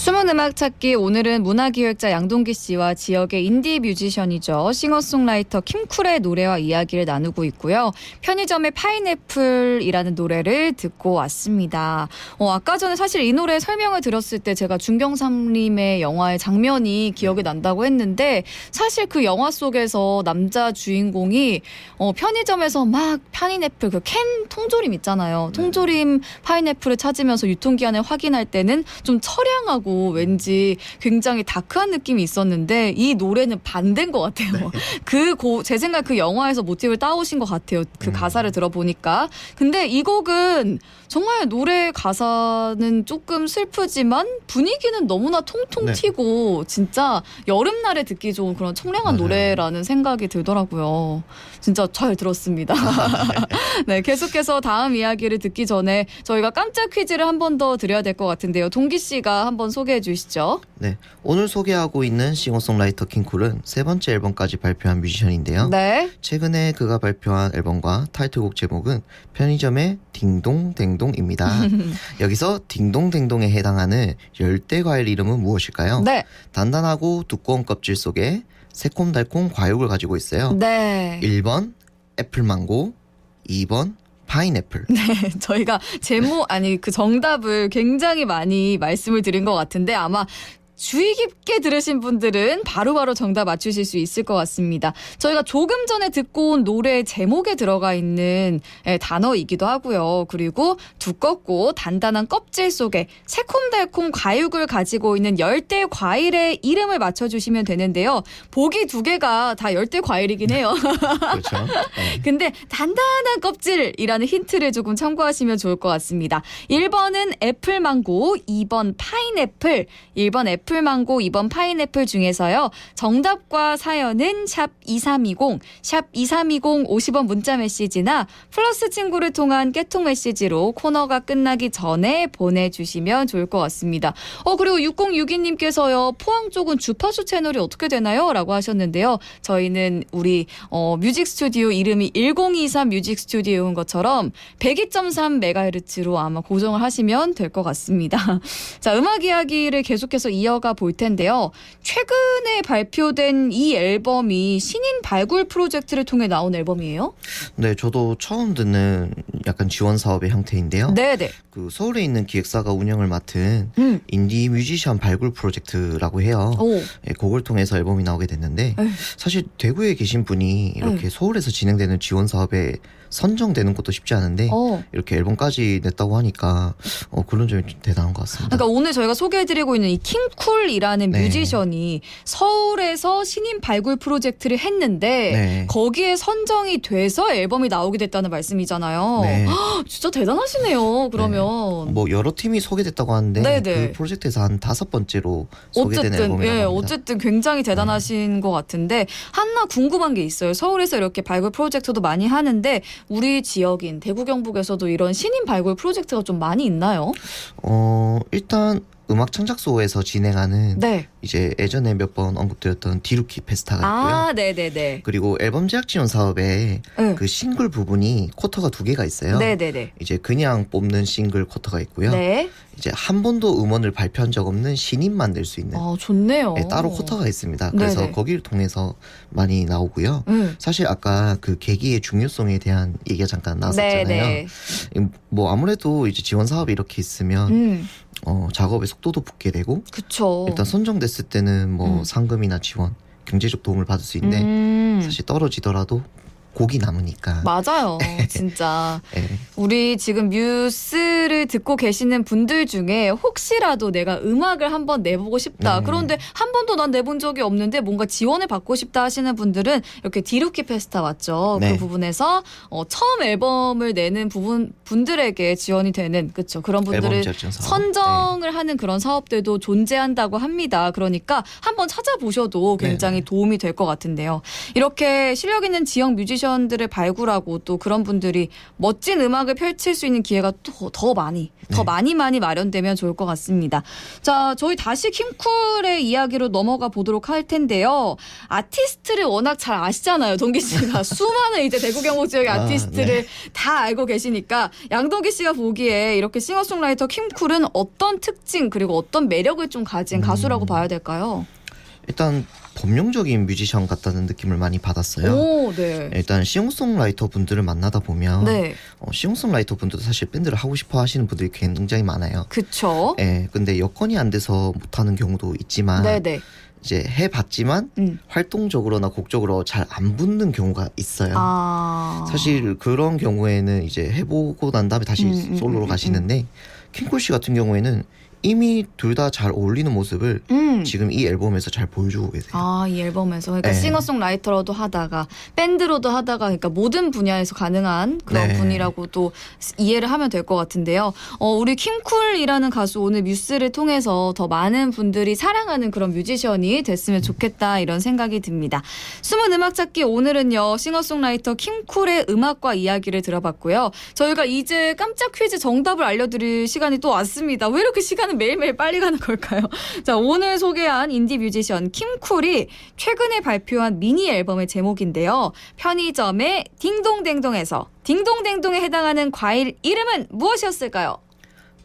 A: 숨은 음악 찾기 오늘은 문화기획자 양동기 씨와 지역의 인디 뮤지션이죠. 싱어송라이터 킴쿨의 노래와 이야기를 나누고 있고요. 편의점의 파인애플이라는 노래를 듣고 왔습니다. 아까 전에 사실 이 노래 설명을 들었을 때 제가 중경삼림의 영화의 장면이 기억이 난다고 했는데 사실 그 영화 속에서 남자 주인공이 편의점에서 막 파인애플 그 캔 통조림 있잖아요. 통조림 파인애플을 찾으면서 유통기한을 확인할 때는 좀 처량하고 왠지 굉장히 다크한 느낌이 있었는데 이 노래는 반대인 것 같아요. 제 생각 그 영화에서 모티브를 따오신 것 같아요. 그 가사를 들어보니까. 근데 이 곡은 정말 노래 가사는 조금 슬프지만 분위기는 너무나 통통 튀고 진짜 여름날에 듣기 좋은 그런 청량한 노래라는 생각이 들더라고요. 진짜 잘 들었습니다. 네, 계속해서 다음 이야기를 듣기 전에 저희가 깜짝 퀴즈를 한 번 더 드려야 될 것 같은데요. 동기 씨가 한번 소개해 주시죠.
G: 네, 오늘 소개하고 있는 싱어송라이터 킹쿨은 세 번째 앨범까지 발표한 뮤지션인데요.
A: 네.
G: 최근에 그가 발표한 앨범과 타이틀곡 제목은 편의점의 딩동댕동입니다. 여기서 딩동댕동에 해당하는 열대 과일 이름은 무엇일까요?
A: 네.
G: 단단하고 두꺼운 껍질 속에 새콤달콤 과육을 가지고 있어요.
A: 네.
G: 1번 애플망고, 2번 파인애플.
A: 네, 저희가 그 정답을 굉장히 많이 말씀을 드린 것 같은데 아마 주의 깊게 들으신 분들은 바로바로 정답 맞추실 수 있을 것 같습니다. 저희가 조금 전에 듣고 온 노래 제목에 들어가 있는 단어이기도 하고요. 그리고 두껍고 단단한 껍질 속에 새콤달콤 과육을 가지고 있는 열대 과일의 이름을 맞춰주시면 되는데요. 보기 두 개가 다 열대 과일이긴 해요.
G: 그렇죠. 네.
A: 근데 단단한 껍질이라는 힌트를 조금 참고하시면 좋을 것 같습니다. 1번은 애플망고, 2번 파인애플, 1번 애플망고, 2번 파인애플 중에서요. 정답과 사연은 샵 2320, 샵 2320 50원 문자 메시지나 플러스 친구를 통한 깨톡 메시지로 코너가 끝나기 전에 보내주시면 좋을 것 같습니다. 그리고 6062님께서요. 포항 쪽은 주파수 채널이 어떻게 되나요? 라고 하셨는데요. 저희는 우리 뮤직 스튜디오 이름이 1023 뮤직 스튜디오인 것처럼 102.3MHz로 아마 고정을 하시면 될 것 같습니다. 자, 음악 이야기를 계속해서 이어가 볼 텐데요. 최근에 발표된 이 앨범이 신인 발굴 프로젝트를 통해 나온 앨범이에요?
G: 네, 저도 처음 듣는 약간 지원 사업의 형태인데요.
A: 네네.
G: 그 서울에 있는 기획사가 운영을 맡은 인디 뮤지션 발굴 프로젝트라고 해요. 예, 그걸 통해서 앨범이 나오게 됐는데 사실 대구에 계신 분이 이렇게 서울에서 진행되는 지원 사업에 선정되는 것도 쉽지 않은데 이렇게 앨범까지 냈다고 하니까 그런 점이 좀 대단한 것 같습니다.
A: 그러니까 오늘 저희가 소개해드리고 있는 이 킹쿨이라는
G: 네.
A: 뮤지션이 서울에서 신인 발굴 프로젝트를 했는데
G: 네.
A: 거기에 선정이 돼서 앨범이 나오게 됐다는 말씀이잖아요.
G: 네.
A: 진짜 대단하시네요. 그러면
G: 뭐 여러 팀이 소개됐다고 하는데
A: 네네.
G: 그 프로젝트에서 한 5번째로 소개된 앨범이라고 합니다.
A: 어쨌든 굉장히 대단하신 것 같은데 하나 궁금한 게 있어요. 서울에서 이렇게 발굴 프로젝트도 많이 하는데 우리 지역인 대구 경북에서도 이런 신인 발굴 프로젝트가 좀 많이 있나요?
G: 일단 음악 창작소에서 진행하는
A: 네.
G: 이제 예전에 몇 번 언급드렸던 디루키 페스타가 있고요.
A: 네네네.
G: 그리고 앨범 제작 지원 사업에
A: 네.
G: 그 싱글 부분이 쿼터가 2개가 있어요.
A: 네네네.
G: 이제 그냥 뽑는 싱글 쿼터가 있고요.
A: 네.
G: 이제 한 번도 음원을 발표한 적 없는 신인만 낼 수 있는
A: 좋네요.
G: 네, 따로 쿼터가 있습니다. 그래서
A: 네네.
G: 거기를 통해서 많이 나오고요. 사실 아까 그 계기의 중요성에 대한 얘기가 잠깐 나왔었잖아요.
A: 네네.
G: 뭐 아무래도 이제 지원 사업이 이렇게 있으면 작업의 속도도 붙게 되고
A: 그쵸.
G: 일단 선정됐을 때는 뭐 상금이나 지원, 경제적 도움을 받을 수 있는데 사실 떨어지더라도 곡이 남으니까.
A: 맞아요. 진짜.
G: 네.
A: 우리 지금 뉴스를 듣고 계시는 분들 중에 혹시라도 내가 음악을 한번 내보고 싶다. 그런데 한 번도 난 내본 적이 없는데 뭔가 지원을 받고 싶다 하시는 분들은 이렇게 디루키 페스타 맞죠?
G: 네.
A: 그 부분에서 처음 앨범을 내는 분들에게 지원이 되는 그렇죠. 그런 분들을
G: 앨범 제작 지원 사업.
A: 선정을 하는 그런 사업들도 존재한다고 합니다. 그러니까 한번 찾아보셔도 굉장히 도움이 될 것 같은데요. 이렇게 실력 있는 지역 뮤지션 뮤지션들을 발굴하고 또 그런 분들이 멋진 음악을 펼칠 수 있는 기회가 또 더 많이 마련되면 좋을 것 같습니다. 자, 저희 다시 킴쿨의 이야기로 넘어가 보도록 할 텐데요. 아티스트를 워낙 잘 아시잖아요, 동기 씨가. 수많은 이제 대구 경북 지역의 아티스트를 다 알고 계시니까 양동기 씨가 보기에 이렇게 싱어송라이터 킴쿨은 어떤 특징 그리고 어떤 매력을 좀 가진 가수라고 봐야 될까요?
G: 일단 범용적인 뮤지션 같다는 느낌을 많이 받았어요.
A: 오, 네.
G: 일단 싱어송라이터 분들을 만나다 보면
A: 네.
G: 싱어송라이터 분들도 사실 밴드를 하고 싶어 하시는 분들이 굉장히 많아요.
A: 그쵸.
G: 예, 근데 여건이 안 돼서 못하는 경우도 있지만
A: 네네.
G: 이제 해봤지만 활동적으로나 곡적으로 잘 안 붙는 경우가 있어요. 사실 그런 경우에는 이제 해보고 난 다음에 다시 솔로로 가시는데 킹쿨 씨 같은 경우에는 이미 둘 다 잘 어울리는 모습을 지금 이 앨범에서 잘 보여주고 계세요.
A: 이 앨범에서 그러니까
G: 네.
A: 싱어송라이터로도 하다가 밴드로도 하다가 그러니까 모든 분야에서 가능한 그런
G: 네.
A: 분이라고도 이해를 하면 될 것 같은데요. 우리 킴쿨이라는 가수 오늘 뉴스를 통해서 더 많은 분들이 사랑하는 그런 뮤지션이 됐으면 좋겠다 이런 생각이 듭니다. 숨은 음악 찾기 오늘은요. 싱어송라이터 킴쿨의 음악과 이야기를 들어봤고요. 저희가 이제 깜짝 퀴즈 정답을 알려드릴 시간이 또 왔습니다. 왜 이렇게 시간은 매일매일 빨리 가는 걸까요? 자, 오늘 소개한 인디 뮤지션 킴쿨이 최근에 발표한 미니 앨범의 제목인데요. 편의점의 딩동댕동에서 딩동댕동에 해당하는 과일 이름은 무엇이었을까요?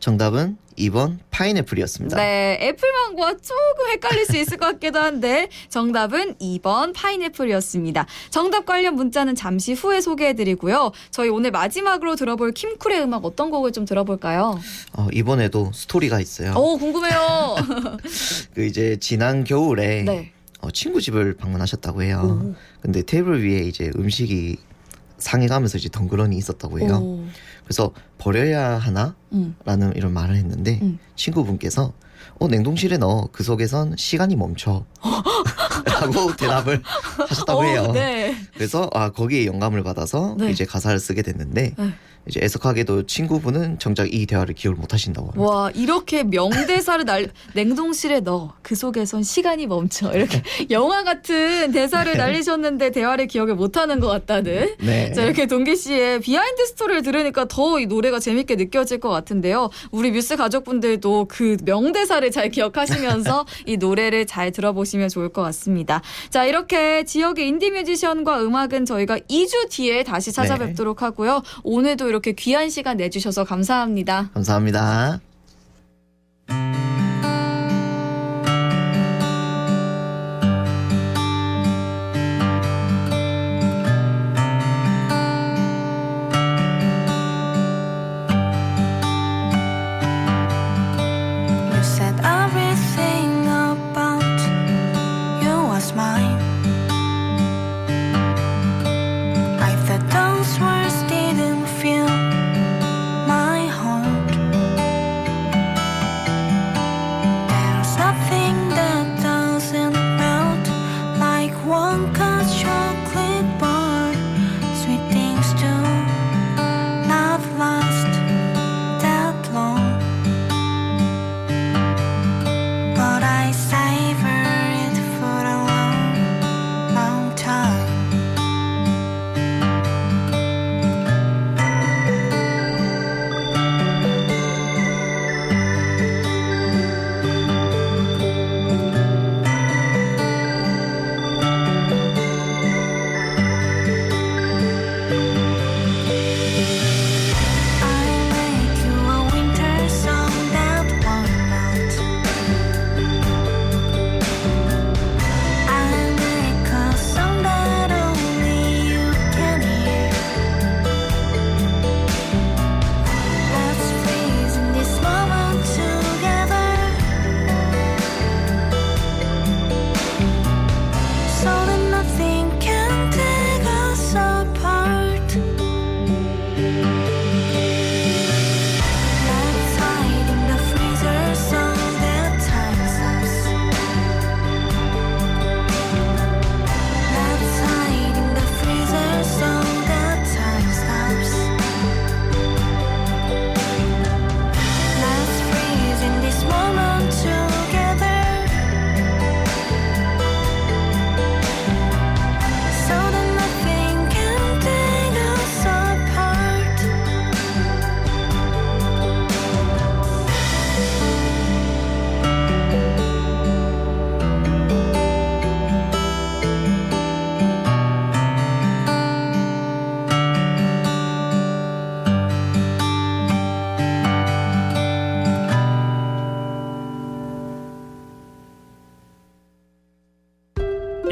G: 정답은 2번 파인애플이었습니다.
A: 네, 애플망고와 조금 헷갈릴 수 있을 것 같기도 한데 정답은 2번 파인애플이었습니다. 정답 관련 문자는 잠시 후에 소개해드리고요. 저희 오늘 마지막으로 들어볼 킴쿨의 음악 어떤 곡을 좀 들어볼까요?
G: 이번에도 스토리가 있어요.
A: 궁금해요.
G: 그 이제 지난 겨울에
A: 네.
G: 친구 집을 방문하셨다고 해요. 근데 테이블 위에 이제 음식이 상해가면서 이제 덩그러니 있었다고 해요. 그래서 버려야 하나? 라는 이런 말을 했는데 친구분께서 냉동실에 넣어. 그 속에선 시간이 멈춰. 라고 대답을 하셨다고 해요.
A: 네.
G: 그래서 거기에 영감을 받아서
A: 네.
G: 이제 가사를 쓰게 됐는데 이제 애석하게도 친구분은 정작 이 대화를 기억을 못 하신다고 합니다.
A: 와, 이렇게 명대사를 냉동실에 넣어. 그 속에선 시간이 멈춰. 이렇게 영화 같은 대사를 날리셨는데 대화를 기억을 못하는 것 같다는.
G: 네.
A: 자, 이렇게 동기 씨의 비하인드 스토리를 들으니까 더 이 노래가 재밌게 느껴질 것 같은데요. 우리 뮤스 가족분들도 그 명대사를 잘 기억하시면서 이 노래를 잘 들어보시면 좋을 것 같습니다. 자, 이렇게 지역의 인디 뮤지션과 음악은 저희가 2주 뒤에 다시 찾아뵙도록 하고요. 오늘도 이렇게 귀한 시간 내주셔서 감사합니다.
G: 감사합니다.
H: You said everything about you was mine. I thought those words didn't feel my heart.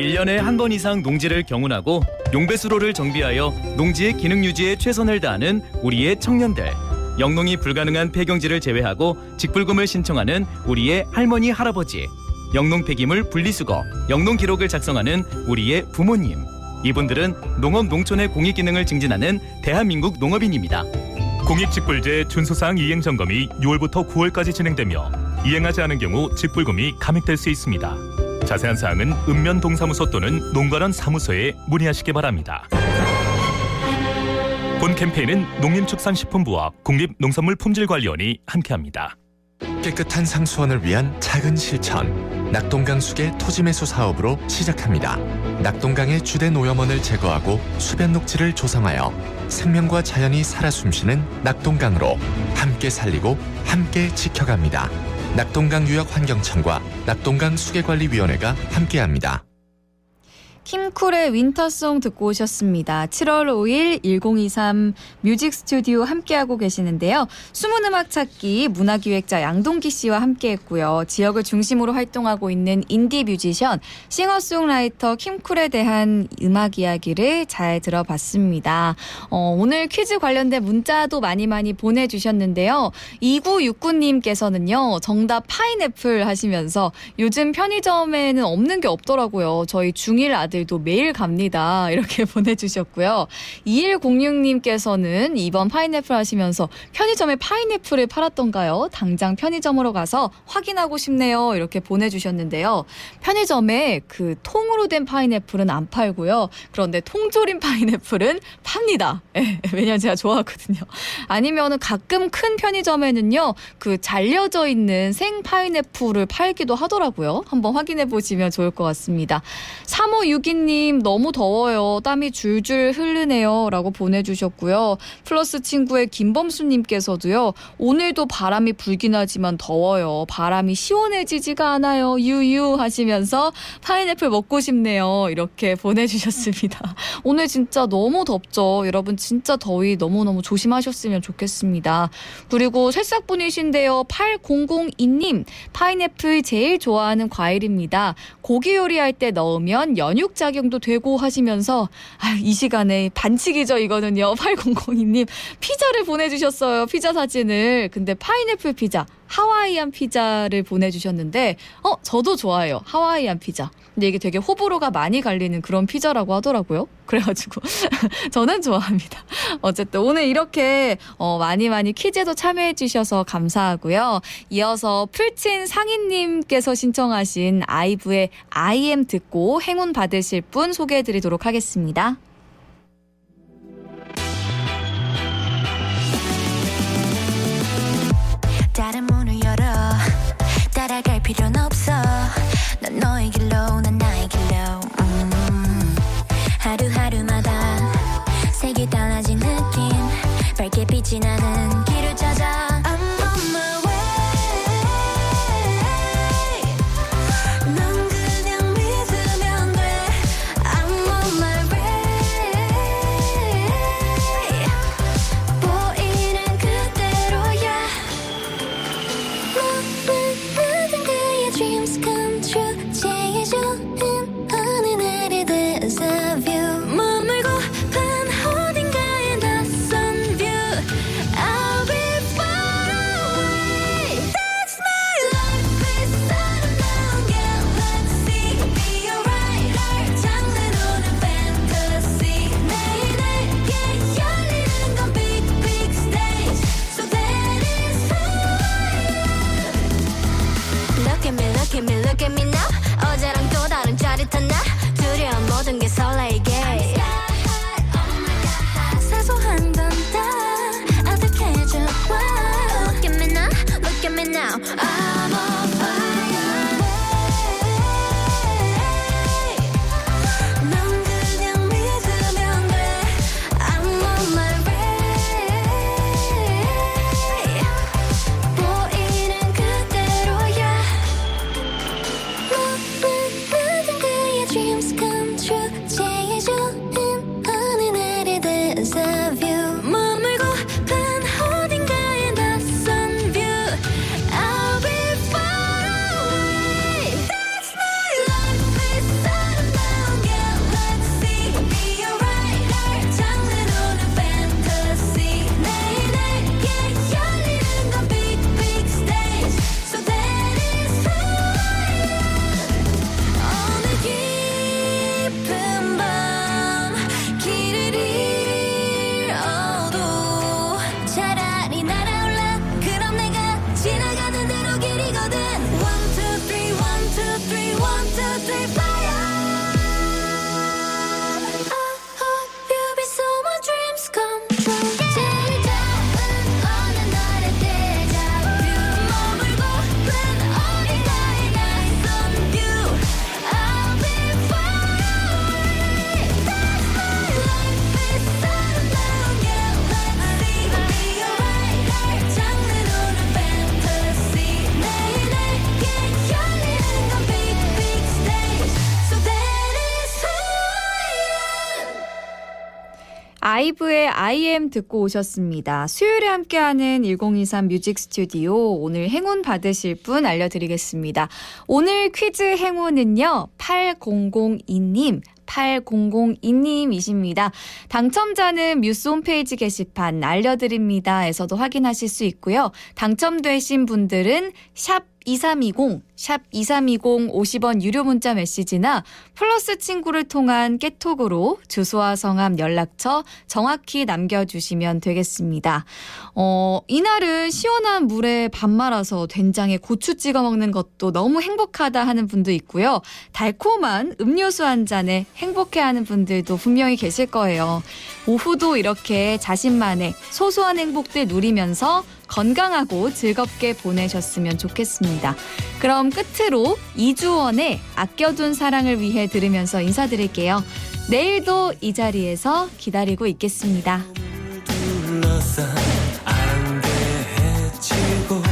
I: 1년에 한 번 이상 농지를 경운하고 용배수로를 정비하여 농지의 기능 유지에 최선을 다하는 우리의 청년들. 영농이 불가능한 폐경지를 제외하고 직불금을 신청하는 우리의 할머니, 할아버지. 영농 폐기물 분리수거, 영농 기록을 작성하는 우리의 부모님. 이분들은 농업 농촌의 공익 기능을 증진하는 대한민국 농업인입니다.
J: 공익직불제 준수사항 이행 점검이 6월부터 9월까지 진행되며 이행하지 않은 경우 직불금이 감액될 수 있습니다. 자세한 사항은 읍면 동사무소 또는 농가련 사무소에 문의하시기 바랍니다. 본 캠페인은 농림축산식품부와 국립농산물품질관리원이 함께합니다.
K: 깨끗한 상수원을 위한 작은 실천. 낙동강 수계 토지 매수 사업으로 시작합니다. 낙동강의 주된 오염원을 제거하고 수변 녹지를 조성하여 생명과 자연이 살아 숨쉬는 낙동강으로 함께 살리고 함께 지켜갑니다. 낙동강 유역환경청과 낙동강 수계관리위원회가 함께합니다.
A: 킴쿨의 윈터송 듣고 오셨습니다. 7월 5일 1023 뮤직 스튜디오 함께하고 계시는데요. 숨은 음악 찾기 문화기획자 양동기 씨와 함께했고요. 지역을 중심으로 활동하고 있는 인디 뮤지션, 싱어송라이터 킴쿨에 대한 음악 이야기를 잘 들어봤습니다. 오늘 퀴즈 관련된 문자도 많이 보내주셨는데요. 2969님께서는요. 정답 파인애플 하시면서 요즘 편의점에는 없는 게 없더라고요. 저희 중1 아들도 매일 갑니다. 이렇게 보내주셨고요. 2106님께서는 이번 파인애플 하시면서 편의점에 파인애플을 팔았던가요? 당장 편의점으로 가서 확인하고 싶네요. 이렇게 보내주셨는데요. 편의점에 그 통으로 된 파인애플은 안 팔고요. 그런데 통조림 파인애플은 팝니다. 네, 왜냐면 제가 좋아하거든요. 아니면은 가끔 큰 편의점에는요. 그 잘려져 있는 생 파인애플을 팔기도 하더라고요. 한번 확인해 보시면 좋을 것 같습니다. 3562님 너무 더워요. 땀이 줄줄 흐르네요. 라고 보내주셨고요. 플러스 친구의 김범수님께서도요. 오늘도 바람이 불긴 하지만 더워요. 바람이 시원해지지가 않아요. 유유 하시면서 파인애플 먹고 싶네요. 이렇게 보내주셨습니다. 오늘 진짜 너무 덥죠. 여러분 진짜 더위 너무너무 조심하셨으면 좋겠습니다. 그리고 새싹분이신데요. 8002님 파인애플 제일 좋아하는 과일입니다. 고기 요리할 때 넣으면 연육작용도 되고 하시면서 이 시간에 반칙이죠 이거는요. 8002님 피자를 보내주셨어요. 피자 사진을. 근데 파인애플 피자 하와이안 피자를 보내주셨는데 저도 좋아해요. 하와이안 피자. 근데 이게 되게 호불호가 많이 갈리는 그런 피자라고 하더라고요. 그래가지고 저는 좋아합니다. 어쨌든 오늘 이렇게 많이 퀴즈에도 참여해 주셔서 감사하고요. 이어서 풀친 상인님께서 신청하신 아이브의 I am 듣고 행운 받으실 분 소개해드리도록 하겠습니다.
H: 다른 문을 열어 따라갈 필요는 없어 넌 너의 길로 난 나의 길로 하루하루마다 색이 달라진 느낌 밝게 빛이 나는 길을 찾아 I'm on my way 넌 그냥 믿으면 돼 I'm on my way 보이는 그대로야 모든 그의 dreams come true 제일 좋은 어느 날의 deja vu 머물고픈 어딘가의 낯선 view I'll be far away That's my life inside a known galaxy Be alright 날 장르로는 fantasy 매일 내게 열리는 건 big big stage So that is who I am Look at me look at me look at me now 어제랑 또 다른 짜릿한 나 두려운 모든 게 설레게 사소한 건 다 어떡해줘 Wow. Look at me now look at me now I'm on fire 넌 그냥 믿으면 돼 I'm on my way 보이는 그대로야 모든 그의 dreams come true 제일 좋은 어느 날의 deja vu 머물고픈 어딘가의 낯선 view I'll be
A: 아이브의 I am 듣고 오셨습니다. 수요일에 함께하는 1023 뮤직 스튜디오, 오늘 행운 받으실 분 알려드리겠습니다. 오늘 퀴즈 행운은요, 8002님. 8002님이십니다. 당첨자는 뮤스 홈페이지 게시판 알려드립니다에서도 확인하실 수 있고요. 당첨되신 분들은 샵 2320, 샵 2320 50원 유료 문자 메시지나 플러스 친구를 통한 깨톡으로 주소와 성함, 연락처 정확히 남겨주시면 되겠습니다. 이날은 시원한 물에 밥 말아서 된장에 고추 찍어 먹는 것도 너무 행복하다 하는 분도 있고요. 달콤한 음료수 한 잔에 행복해하는 분들도 분명히 계실 거예요. 오후도 이렇게 자신만의 소소한 행복들 누리면서 건강하고 즐겁게 보내셨으면 좋겠습니다. 그럼 끝으로 이주원의 아껴둔 사랑을 위해 들으면서 인사드릴게요. 내일도 이 자리에서 기다리고 있겠습니다.
B: 둘러싼 안개 헤치고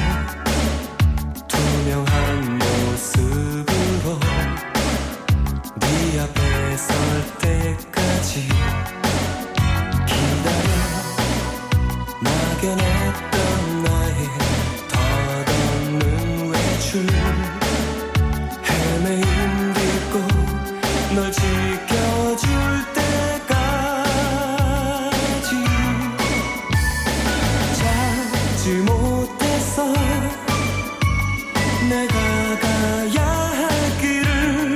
B: 투명한 모습으로 네 앞에 설 때까지 기다려 막연했던 나의 덧없는 외출 헤매임 딛고 널 지켜줄 때까지 찾지 못해서 내가 가야 할 길을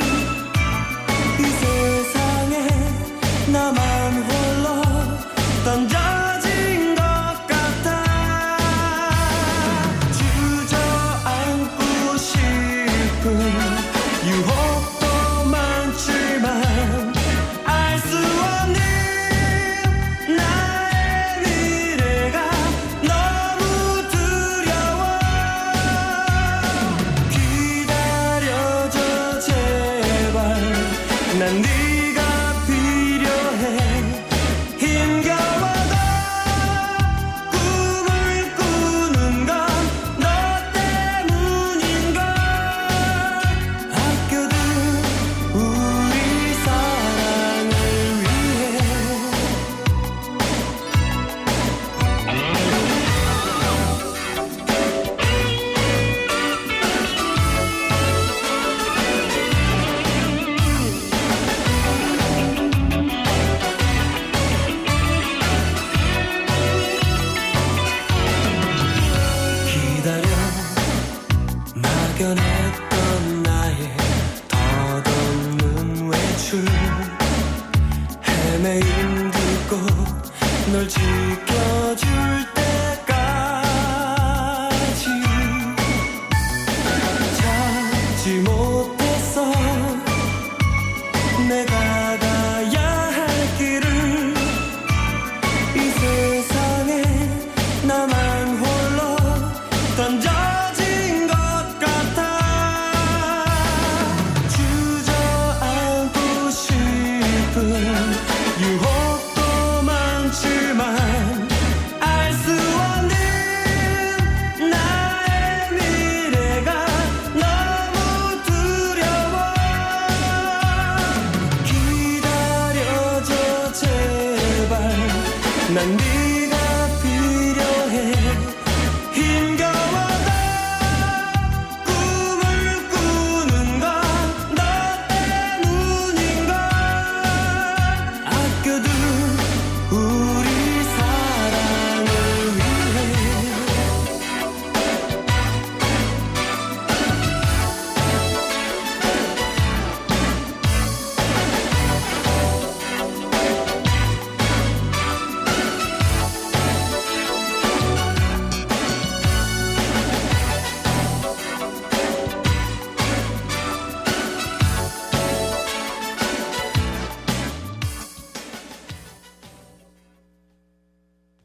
B: 이 세상에 나만 홀로 던져진 것 같아 주저앉고 싶은 유혹도 많지만 알 수 없는 나의 미래가 너무 두려워 기다려줘 제발 난 네가 필요해 힘겨워도 꿈을 꾸는 건 너 때문인걸 아껴둔 우리 사랑을 위해 기다려 막연했던 나의 덧없는 외출 헤매임 딛고 널 지켜줄 때까지 찾지 못해서 내가 가야 할 길을 이 세상에 나만 홀로 던져진 것 같아 주저앉고 싶은 유혹도 많지만 알 수 없는 나의 미래가 너무 두려워 기다려줘 제발 난